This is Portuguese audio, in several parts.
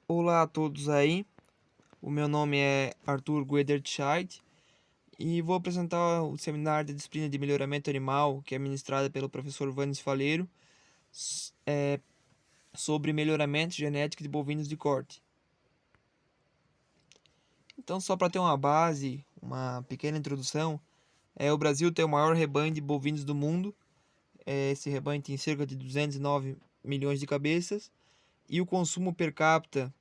Olá a todos aí, o meu nome é Arthur Guedertscheid e vou apresentar o seminário da disciplina de melhoramento animal que é ministrada pelo professor Vanes Faleiro sobre melhoramento genético de bovinos de corte. Então, só para ter uma base, uma pequena introdução, o Brasil tem o maior rebanho de bovinos do mundo. Esse rebanho tem cerca de 209 milhões de cabeças e o consumo per capita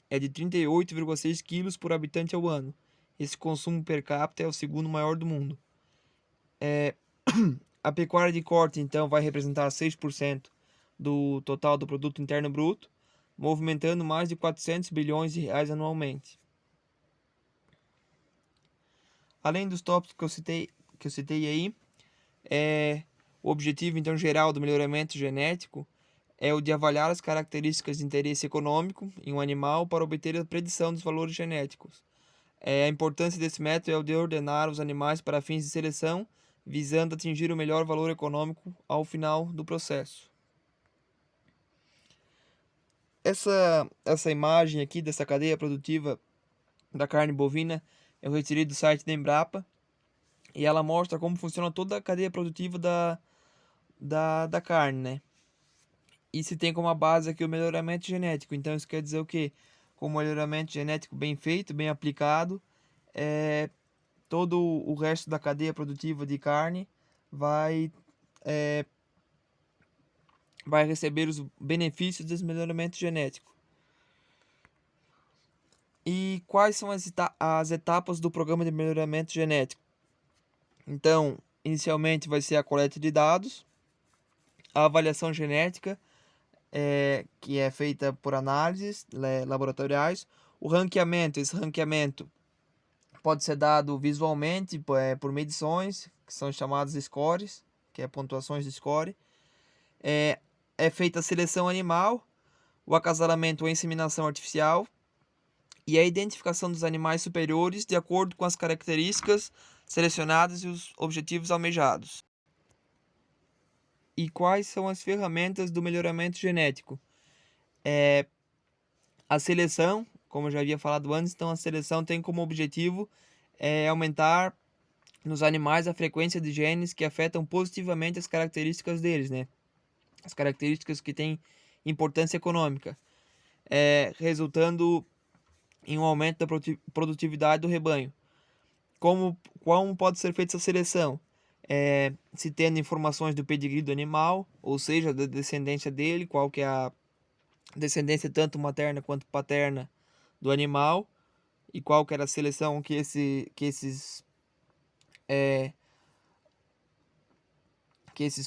é de 38,6 quilos por habitante ao ano. Esse consumo per capita é o segundo maior do mundo. A pecuária de corte, então, vai representar 6% do total do produto interno bruto, movimentando mais de 400 bilhões de reais anualmente. Além dos tópicos que eu citei aí, o objetivo então geral do melhoramento genético é o de avaliar as características de interesse econômico em um animal para obter a predição dos valores genéticos. A importância desse método é o de ordenar os animais para fins de seleção, visando atingir o melhor valor econômico ao final do processo. Essa imagem aqui dessa cadeia produtiva da carne bovina eu retirei do site da Embrapa e ela mostra como funciona toda a cadeia produtiva da carne, né? E se tem como base aqui o melhoramento genético. Então isso quer dizer o quê? Com o melhoramento genético bem feito, bem aplicado, todo o resto da cadeia produtiva de carne vai, é, vai receber os benefícios desse melhoramento genético. E quais são as etapas do programa de melhoramento genético? Então, inicialmente vai ser a coleta de dados, a avaliação genética, que é feita por análises laboratoriais, o ranqueamento. Esse ranqueamento pode ser dado visualmente por medições, que são chamadas scores, que é pontuações de score. É feita a seleção animal, o acasalamento ou inseminação artificial e a identificação dos animais superiores de acordo com as características selecionadas e os objetivos almejados. E quais são as ferramentas do melhoramento genético? A seleção, como eu já havia falado antes, então a seleção tem como objetivo aumentar nos animais a frequência de genes que afetam positivamente as características deles, né? As características que têm importância econômica, resultando em um aumento da produtividade do rebanho. Como pode ser feita essa seleção? Se tendo informações do pedigree do animal, ou seja, da descendência dele, qual que é a descendência tanto materna quanto paterna do animal, e qual que era a seleção que esses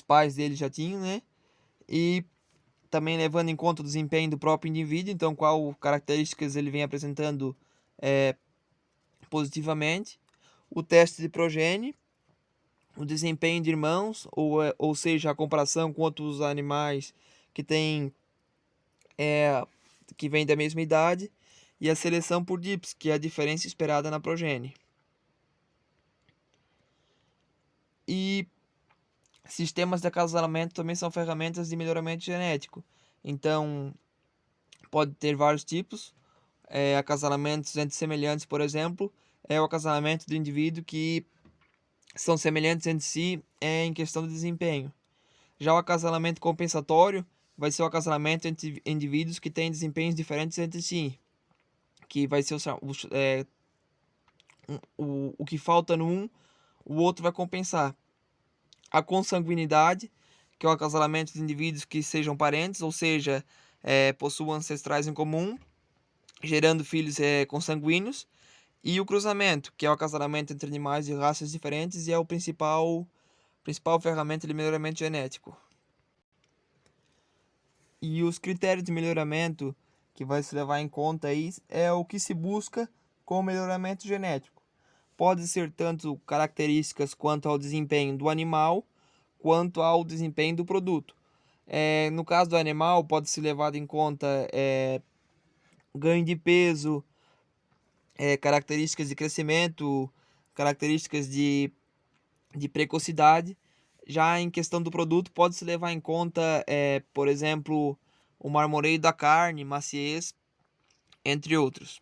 pais dele já tinham, né? E também levando em conta o desempenho do próprio indivíduo, então qual características ele vem apresentando positivamente, o teste de progenie, o desempenho de irmãos, ou seja, a comparação com outros animais que têm que vêm da mesma idade, e a seleção por DIPS, que é a diferença esperada na progenie. E sistemas de acasalamento também são ferramentas de melhoramento genético. Então, pode ter vários tipos. Acasalamentos entre semelhantes, por exemplo, é o acasalamento do indivíduo que são semelhantes entre si em questão de desempenho. Já o acasalamento compensatório vai ser o acasalamento entre indivíduos que têm desempenhos diferentes entre si, que vai ser o que falta num, o outro vai compensar. A consanguinidade, que é o acasalamento de indivíduos que sejam parentes, ou seja, possuam ancestrais em comum, gerando filhos consanguíneos. E o cruzamento, que é o acasalamento entre animais de raças diferentes e é o principal ferramenta de melhoramento genético. E os critérios de melhoramento que vai se levar em conta aí é o que se busca com o melhoramento genético. Pode ser tanto características quanto ao desempenho do animal, quanto ao desempenho do produto. No caso do animal, pode ser levado em conta ganho de peso, características de crescimento, características de precocidade. Já em questão do produto, pode-se levar em conta, por exemplo, o marmoreio da carne, maciez, entre outros.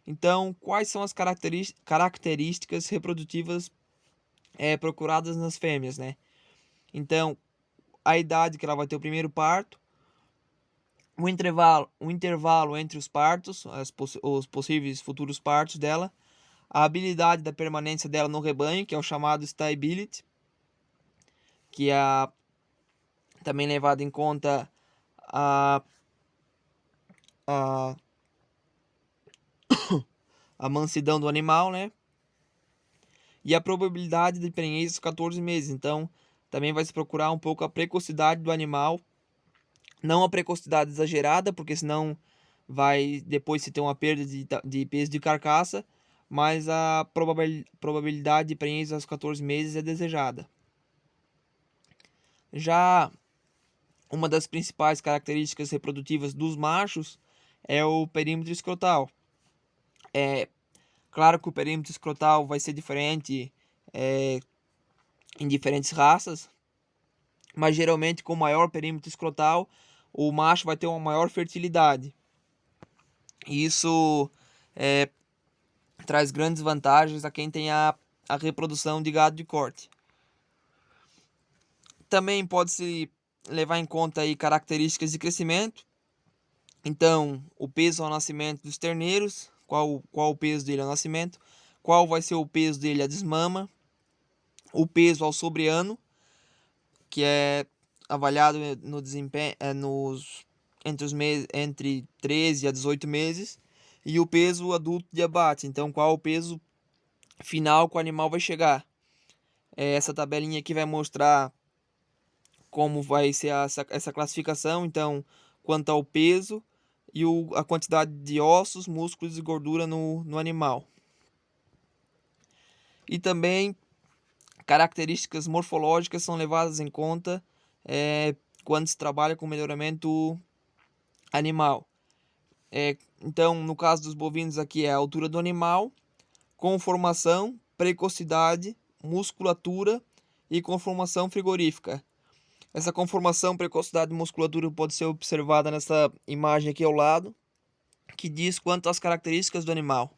Então, quais são as características reprodutivas procuradas nas fêmeas, né? Então, a idade que ela vai ter o primeiro parto, o intervalo entre os partos, os possíveis futuros partos dela, a habilidade da permanência dela no rebanho, que é o chamado stability, que é também levado em conta a, a, a mansidão do animal, né? E a probabilidade de prenhez aos 14 meses. Então, também vai se procurar um pouco a precocidade do animal, não a precocidade exagerada, porque senão vai depois se ter uma perda de peso de carcaça, mas a probabilidade de prenhez aos 14 meses é desejada. Já uma das principais características reprodutivas dos machos é o perímetro escrotal. É claro que o perímetro escrotal vai ser diferente em diferentes raças, mas geralmente com maior perímetro escrotal o macho vai ter uma maior fertilidade. E isso traz grandes vantagens a quem tem a reprodução de gado de corte. Também pode-se levar em conta aí características de crescimento. Então, o peso ao nascimento dos terneiros, qual o peso dele ao nascimento, qual vai ser o peso dele à desmama, o peso ao sobreano, que é avaliado no desempenho entre 13 a 18 meses, e o peso adulto de abate. Então, qual o peso final que o animal vai chegar. Essa tabelinha aqui vai mostrar como vai ser essa classificação. Então, quanto ao peso e a quantidade de ossos, músculos e gordura no animal. E também características morfológicas são levadas em conta quando se trabalha com melhoramento animal. Então, no caso dos bovinos aqui é a altura do animal, conformação, precocidade, musculatura e conformação frigorífica. Essa conformação, precocidade e musculatura pode ser observada nessa imagem aqui ao lado, que diz quanto às características do animal.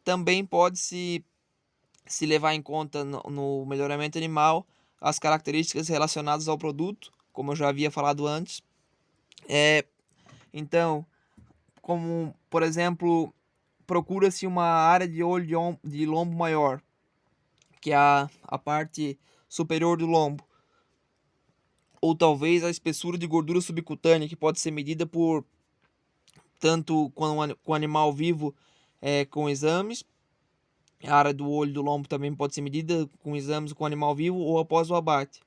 Também pode-se levar em conta no melhoramento animal as características relacionadas ao produto, como eu já havia falado antes. Então, como por exemplo, procura-se uma área de olho de lombo maior, que é a parte superior do lombo. Ou talvez a espessura de gordura subcutânea, que pode ser medida por tanto com o animal vivo com exames. A área do olho do lombo também pode ser medida com exames com animal vivo ou após o abate.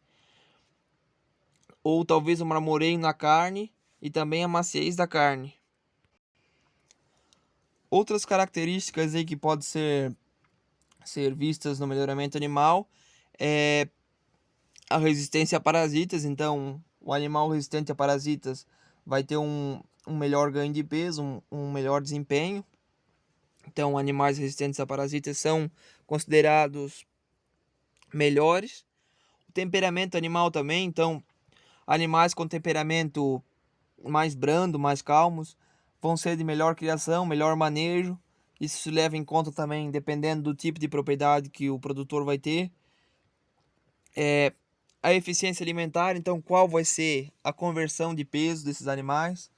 Ou talvez o marmoreio na carne e também a maciez da carne. Outras características aí que podem ser vistas no melhoramento animal é a resistência a parasitas. Então, o animal resistente a parasitas vai ter um melhor ganho de peso, um melhor desempenho. Então, animais resistentes a parasitas são considerados melhores. O temperamento animal também. Então, animais com temperamento mais brando, mais calmos, vão ser de melhor criação, melhor manejo. Isso se leva em conta também, dependendo do tipo de propriedade que o produtor vai ter. A eficiência alimentar, então qual vai ser a conversão de peso desses animais,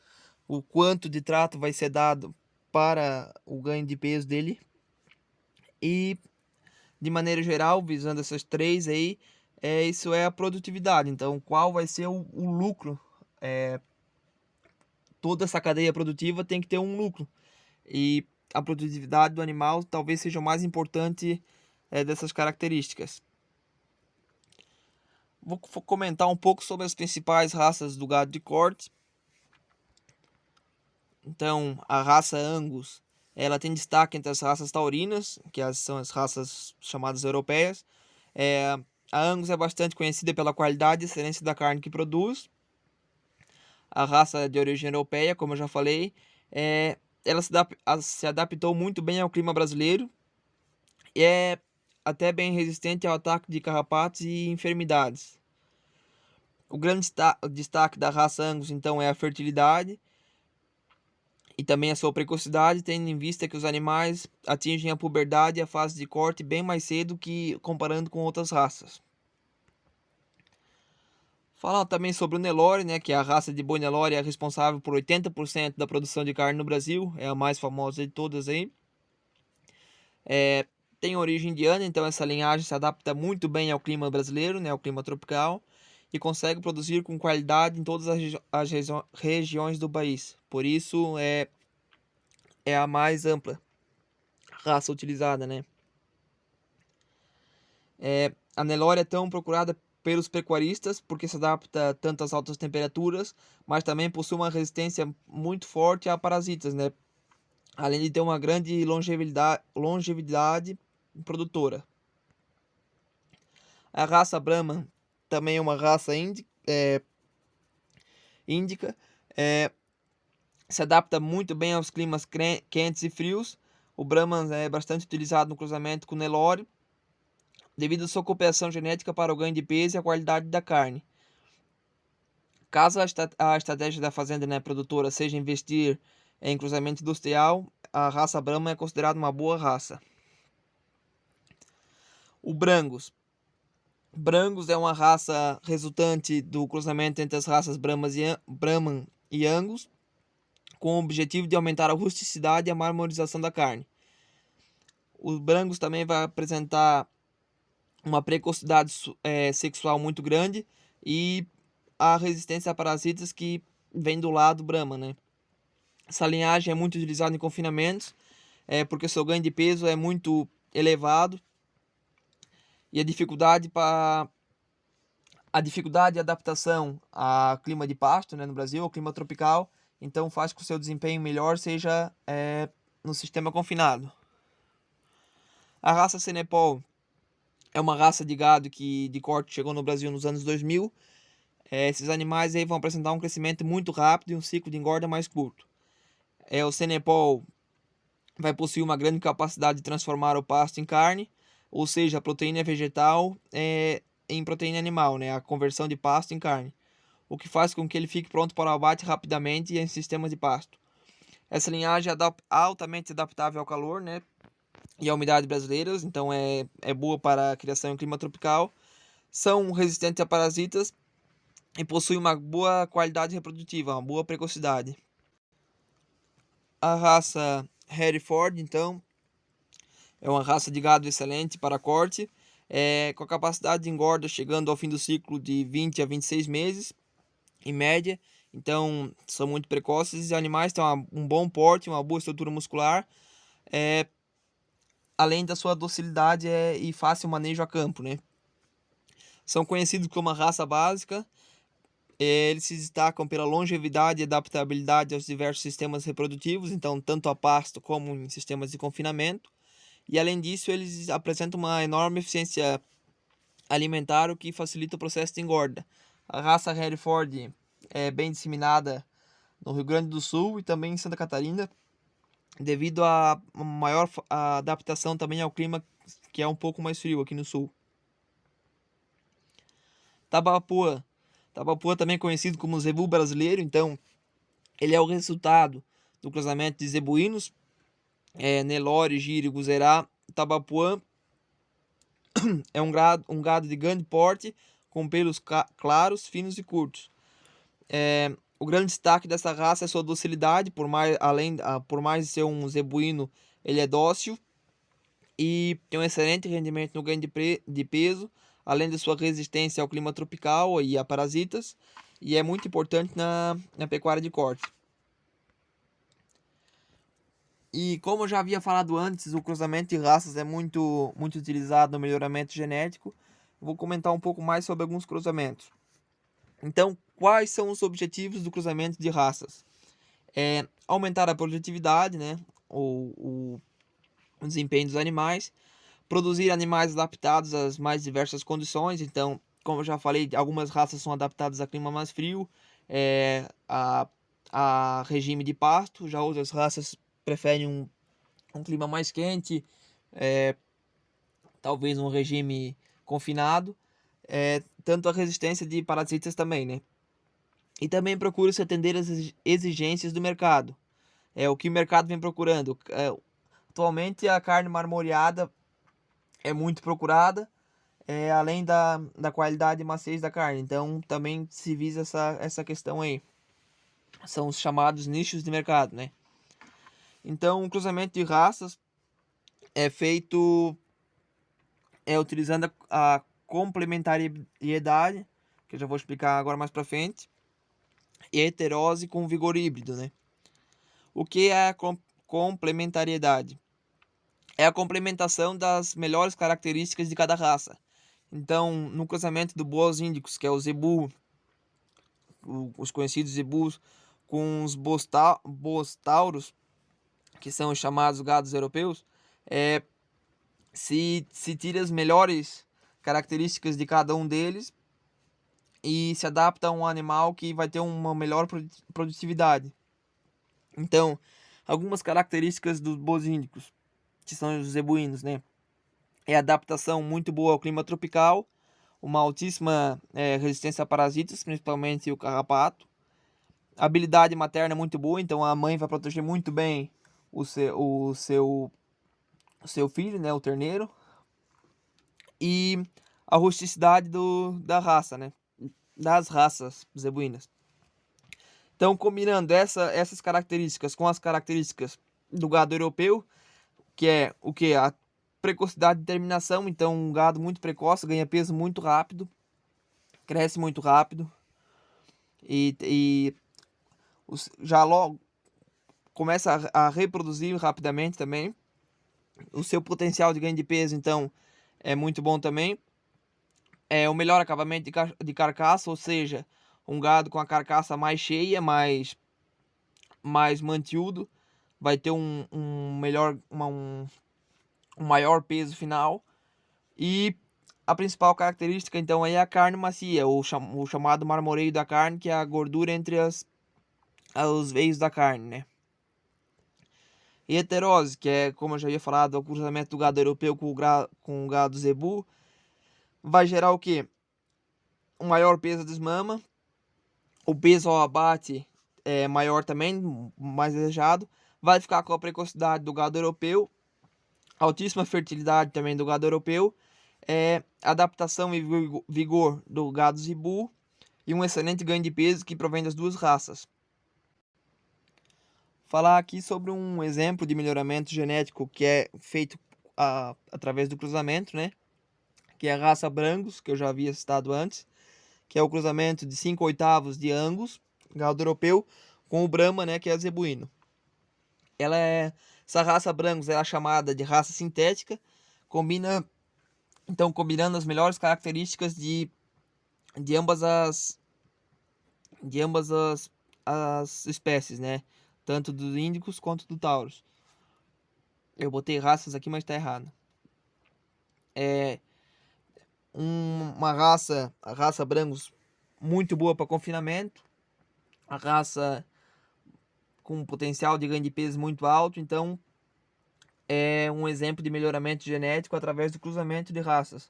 o quanto de trato vai ser dado para o ganho de peso dele. E de maneira geral, visando essas três aí, isso é a produtividade. Então, qual vai ser o lucro? Toda essa cadeia produtiva tem que ter um lucro. E a produtividade do animal talvez seja o mais importante dessas características. Vou comentar um pouco sobre as principais raças do gado de corte. Então, a raça Angus, ela tem destaque entre as raças taurinas, que são as raças chamadas europeias. A Angus é bastante conhecida pela qualidade e excelência da carne que produz. A raça de origem europeia, como eu já falei, ela se adaptou muito bem ao clima brasileiro e é até bem resistente ao ataque de carrapatos e enfermidades. O grande destaque da raça Angus, então, é a fertilidade. e também a sua precocidade, tendo em vista que os animais atingem a puberdade e a fase de corte bem mais cedo que comparando com outras raças. Falando também sobre o Nelore, né, que é a raça de boi Nelore é responsável por 80% da produção de carne no Brasil, é a mais famosa de todas aí. Tem origem indiana, então essa linhagem se adapta muito bem ao clima brasileiro, né, ao clima tropical, e consegue produzir com qualidade em todas as regiões do país. Por isso é a mais ampla raça utilizada, né? A Nelore é tão procurada pelos pecuaristas porque se adapta tanto às altas temperaturas, mas também possui uma resistência muito forte a parasitas, né? Além de ter uma grande longevidade produtora. A raça Brahman também é uma raça índica, se adapta muito bem aos climas quentes e frios. O Brahman é bastante utilizado no cruzamento com o Nelore, devido à sua cooperação genética para o ganho de peso e a qualidade da carne. Caso a estratégia da fazenda, né, produtora seja investir em cruzamento industrial, a raça Brahman é considerada uma boa raça. O Brangus. Brangus é uma raça resultante do cruzamento entre as raças Brahman e Angus, com o objetivo de aumentar a rusticidade e a marmorização da carne. O Brangus também vai apresentar uma precocidade sexual muito grande e a resistência a parasitas que vem do lado Brahman, né? Essa linhagem é muito utilizada em confinamentos, porque seu ganho de peso é muito elevado e a dificuldade de adaptação a clima de pasto, né, no Brasil, ao clima tropical, então faz com que o seu desempenho melhor seja no sistema confinado. A raça Senepol é uma raça de gado que de corte chegou no Brasil nos anos 2000. Esses animais aí vão apresentar um crescimento muito rápido e um ciclo de engorda mais curto. O Senepol vai possuir uma grande capacidade de transformar o pasto em carne, ou seja, a proteína vegetal em proteína animal, né? A conversão de pasto em carne, o que faz com que ele fique pronto para o abate rapidamente em sistemas de pasto. Essa linhagem é altamente adaptável ao calor, né, e à umidade brasileiras, então é boa para a criação em clima tropical. São resistentes a parasitas e possuem uma boa qualidade reprodutiva, uma boa precocidade. A raça Hereford, então, é uma raça de gado excelente para corte, com a capacidade de engorda chegando ao fim do ciclo de 20 a 26 meses, em média. Então, são muito precoces. Os animais têm um bom porte, uma boa estrutura muscular, além da sua docilidade e fácil manejo a campo, né? São conhecidos como uma raça básica. Eles se destacam pela longevidade e adaptabilidade aos diversos sistemas reprodutivos, então tanto a pasto como em sistemas de confinamento. E além disso, eles apresentam uma enorme eficiência alimentar, o que facilita o processo de engorda. A raça Hereford é bem disseminada no Rio Grande do Sul e também em Santa Catarina, devido à maior adaptação também ao clima, que é um pouco mais frio aqui no sul. Tabapuã. Tabapuã também conhecido como zebu brasileiro, então ele é o resultado do cruzamento de zebuínos, Nelore, Giro, Guzerá. Tabapuã é um gado de grande porte, com pelos claros, finos e curtos. O grande destaque dessa raça é sua docilidade, por mais de ser um zebuíno, ele é dócil e tem um excelente rendimento no ganho de peso, além de sua resistência ao clima tropical e a parasitas, e é muito importante na pecuária de corte. E como eu já havia falado antes, o cruzamento de raças é muito utilizado no melhoramento genético. Eu vou comentar um pouco mais sobre alguns cruzamentos. Então, quais são os objetivos do cruzamento de raças? Aumentar a produtividade, né? O desempenho dos animais, produzir animais adaptados às mais diversas condições. Então, como eu já falei, algumas raças são adaptadas a clima mais frio, a regime de pasto, já outras raças preferem um clima mais quente, talvez um regime confinado, tanto a resistência de parasitas também, né? E também procura-se atender às exigências do mercado. É o que o mercado vem procurando. Atualmente a carne marmoreada é muito procurada, além da qualidade e maciez da carne. Então também se visa essa questão aí. São os chamados nichos de mercado, né? Então o cruzamento de raças é feito utilizando a complementariedade, que eu já vou explicar agora mais para frente, e a heterose com vigor híbrido, né? O que é a complementariedade? É a complementação das melhores características de cada raça. Então, no cruzamento do Bois Índicos, que é o zebu, os conhecidos zebus, com os bostauros, que são os chamados gados europeus, se tira as melhores características de cada um deles e se adapta a um animal que vai ter uma melhor produtividade. Então, algumas características dos bois índicos, que são os zebuínos, né? É a adaptação muito boa ao clima tropical, uma altíssima resistência a parasitas, principalmente o carrapato. A habilidade materna é muito boa, então a mãe vai proteger muito bem o seu filho, né, o terneiro. E a rusticidade da raça, né? Das raças zebuínas. Então, combinando essas características com as características do gado europeu, que é o que? A precocidade de terminação. Então, um gado muito precoce ganha peso muito rápido, cresce muito rápido e já logo começa a reproduzir rapidamente também. O seu potencial de ganho de peso, então, é muito bom também. É o melhor acabamento de carcaça, ou seja, um gado com a carcaça mais cheia, mais mantiudo, vai ter um maior peso final. E a principal característica então é a carne macia, o chamado marmoreio da carne, que é a gordura entre os veios da carne, né? E heterose, que é, como eu já havia falado, o cruzamento do gado europeu com o gado zebu, vai gerar o quê? Um maior peso das mamas, o peso ao abate é maior também, mais desejado, vai ficar com a precocidade do gado europeu, altíssima fertilidade também do gado europeu, adaptação e vigor do gado zebu e um excelente ganho de peso que provém das duas raças. Falar aqui sobre um exemplo de melhoramento genético que é feito através do cruzamento, né? Que é a raça Brangus, que eu já havia citado antes, que é o cruzamento de 5/8 de Angus, gado europeu, com o Brahma, né, que é zebuíno. Essa raça Brangus é chamada de raça sintética, combinando as melhores características de ambas as espécies, né? Tanto dos índicos quanto do tauros. Eu botei raças aqui, mas tá errado. A raça Brangus, muito boa para confinamento. A raça com potencial de ganho de peso muito alto, então é um exemplo de melhoramento genético através do cruzamento de raças.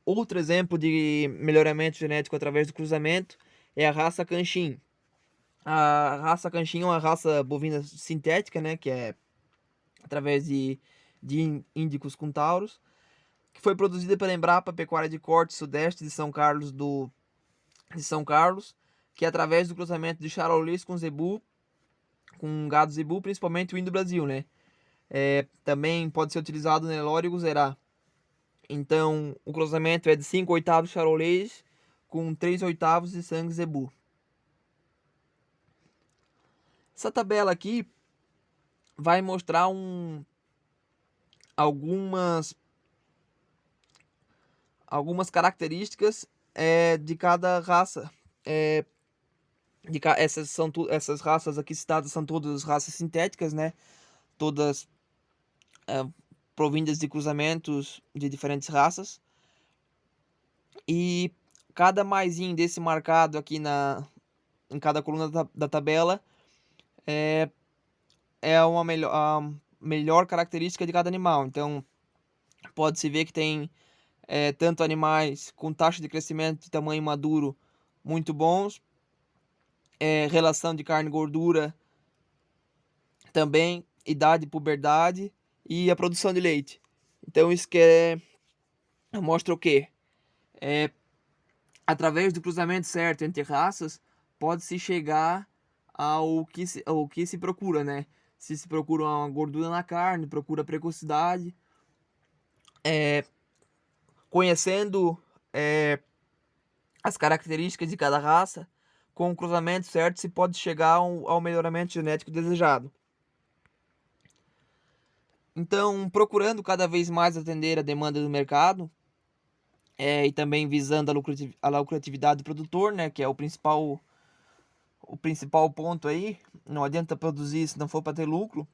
Outro exemplo de melhoramento genético através do cruzamento é a raça Canchin. A raça Canchin é uma raça bovina sintética, né, que é através de índicos com tauros, que foi produzida pela Embrapa Pecuária de Corte Sudeste de São Carlos, que é através do cruzamento de Charolês com zebu, com gado zebu, principalmente o indo Brasil, né? Também pode ser utilizado Nelore e Guzerá. Então, o cruzamento é de 5/8 Charolês com 3/8 de sangue zebu. Essa tabela aqui vai mostrar algumas características de cada raça. Essas raças aqui citadas são todas raças sintéticas, né? Todas provindas de cruzamentos de diferentes raças. E cada maisinho desse marcado aqui em cada coluna da tabela é a melhor característica de cada animal. Então, pode-se ver que tem tanto animais com taxa de crescimento e tamanho maduro muito bons, relação de carne e gordura também idade, puberdade e a produção de leite. Então isso mostra o quê? Através do cruzamento certo entre raças, pode-se chegar ao que se procura, né? Se procura uma gordura na carne, procura precocidade, conhecendo as características de cada raça, com o cruzamento certo se pode chegar ao melhoramento genético desejado. Então, procurando cada vez mais atender a demanda do mercado, e também visando a lucratividade do produtor, né, que é o principal ponto aí. Não adianta produzir se não for para ter lucro,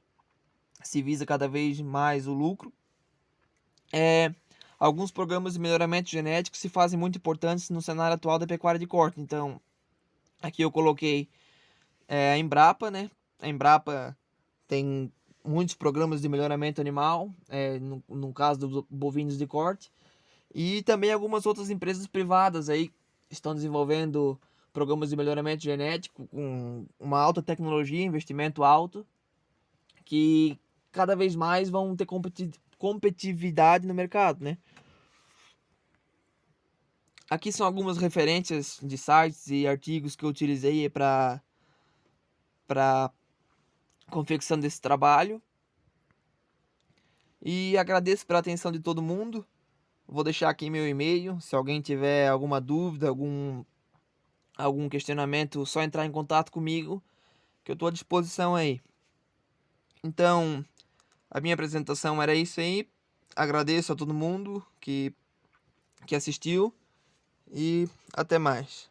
se visa cada vez mais o lucro. Alguns programas de melhoramento genético se fazem muito importantes no cenário atual da pecuária de corte. Então, aqui eu coloquei a Embrapa, né? A Embrapa tem muitos programas de melhoramento animal, no caso dos bovinos de corte, e também algumas outras empresas privadas aí estão desenvolvendo programas de melhoramento genético com uma alta tecnologia, investimento alto, que cada vez mais vão ter competitividade no mercado, né? Aqui são algumas referências de sites e artigos que eu utilizei para confecção desse trabalho. E agradeço pela atenção de todo mundo. Vou deixar aqui meu e-mail. Se alguém tiver alguma dúvida, algum questionamento, só entrar em contato comigo, que eu estou à disposição aí. Então, a minha apresentação era isso aí. Agradeço a todo mundo que assistiu e até mais.